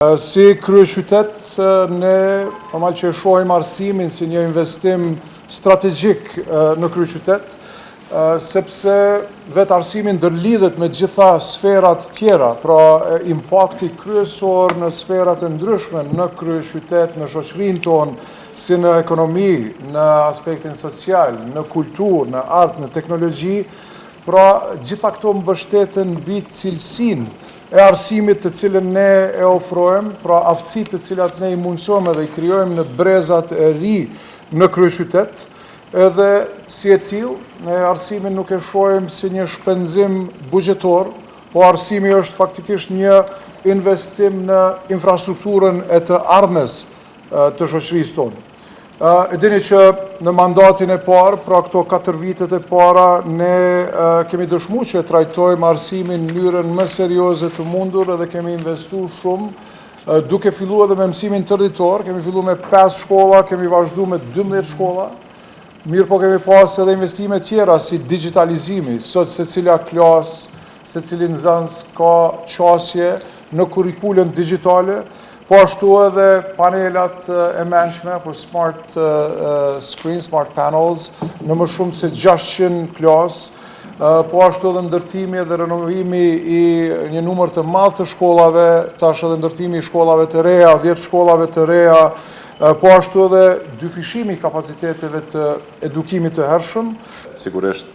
Si kryeqytet, ne normal që e shohim arsimin si një investim strategjik në kryeqytet, sepse vetë arsimi ndërlidhet me gjitha sferat tjera, pra impakti kryesor në sferat e ndryshme në kryeqytet, në shoqërinë tonë, si në ekonomi, në aspektin social, në kulturë, në art, në teknologji, pra gjitha këto mbështeten mbi cilësinë e arsimit të cilën ne e ofrojmë, pra aftësitë të cilat ne i mundsojmë dhe i krijojmë në brezat e ri në kryeqytet, edhe si e tillë, ne arsimin nuk e shohim si një shpenzim buxhetor, po arsimi është faktikisht një investim në infrastrukturën e të ardhmes të shoqërisë tonë. E dini që në mandatin e parë, pra këto 4 vitet e para, ne kemi dëshmuar që trajtojmë arsimin në mënyrën më serioze të mundur edhe kemi investuar shumë, duke filluar edhe me mësimin tërditor, kemi filluar me 5 shkolla, kemi vazhduar me 12 shkolla, mirë po kemi pas edhe investime tjera si digitalizimi, sot secila klasë, secili nxënës ka qasje në kurrikulën digjitale, po ashtu edhe panelat e mençme, për smart screen, smart panels, në më shumë se 600 klasë, po ashtu edhe ndërtimi dhe renovimi i një numër të madh të shkollave, tash edhe ndërtimi i shkollave të reja, 10 shkollave të reja, po ashtu edhe dyfishimi i kapaciteteve të edukimit të hershëm. Sigurisht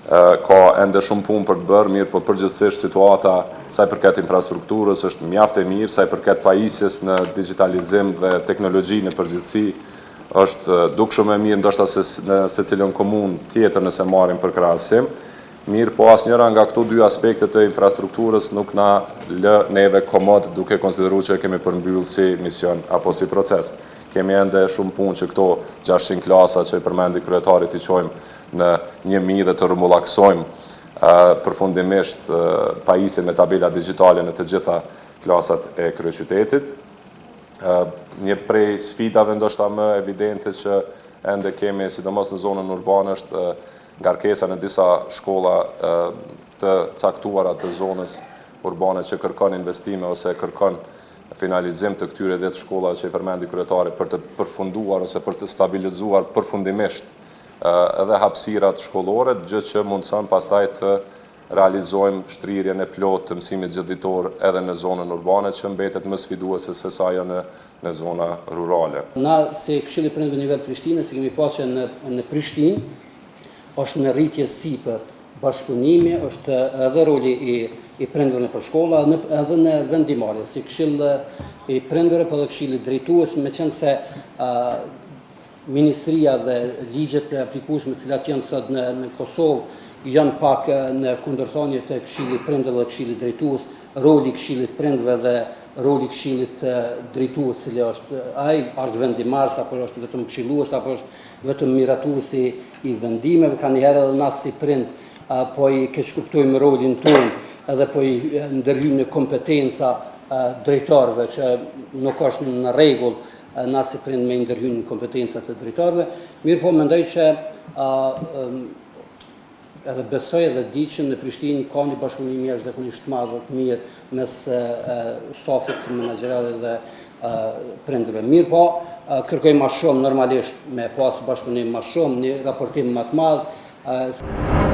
ka ende shumë punë për të bërë, mirë, po përgjithsisht situata sa i përket infrastrukturës është mjaft e mirë, sa i përket pajisjes në digitalizim dhe teknologji në përgjithësi është dukshëm e mirë, ndoshta se në secilën komunë tjetër nëse marrim për krahasim. Mirë, po asnjëra nga këto 2 aspekte të infrastrukturës nuk na lë neve komod duke konsideruar që kemi përmbyllë si mision apo si proces. Kemi ende shumë punë që këto 600 klasa që i përmendi kryetari t'i qojmë në 1000 dhe të rrumbullaksojmë përfundimisht pajisjen me tabela digjitale në të gjitha klasat e kryeqytetit. Një prej sfidave ndoshta më evidente që ende kemi, sidomos në zonën urbane, është ngarkesa në disa shkolla të caktuara të zonës urbane që kërkon investime ose kërkon finalizim të këtyre 10 shkolla që i përmendi kryetari për të përfunduar ose për të stabilizuar përfundimisht edhe hapësirat shkollore, gjë që mundson pastaj të realizojmë shtrirjen e plotë të mësimit gjithditor edhe në zonën urbane, që mbetet më sfiduese se sa ajo në zona rurale. Na si Këshilli i Prindërve nivel Prishtinës, kemi pasur që në Prishtinë është në rritje sipër bashkëpunimi, është edhe roli i prindërve për shkolla, edhe në vendimarrje, si Këshill i Prindërve, po dhe Këshilli drejtues, meqense Ministria dhe ligjet e aplikueshme të cilat janë sot në Kosovë janë pak në kundërthonje të Këshillit Prindërve dhe Këshillit drejtues, roli i Këshillit Prindërve dhe roli i Këshillit drejtues, cili është vendimarrës apo është vetëm këshillues apo është vetëm miratuesi i vendimeve, kanjëherë edhe na si prind po i keq kuptojmë rolin tonë edhe po i ndërhyjmë në kompetenca drejtorëve, që nuk është në rregull na si prind me ndërhyjmë në kompetencat e drejtorëve. Mirë po mendoj që edhe besoj edhe di që në Prishtinë ka një bashkëpunim jashtëzakonisht madh dhe të mirë mes stafit menaxherale dhe prindërve. Mirë po, kërkoj më shumë normalisht me pas bashkëpunim më shumë, një raportim më të madh.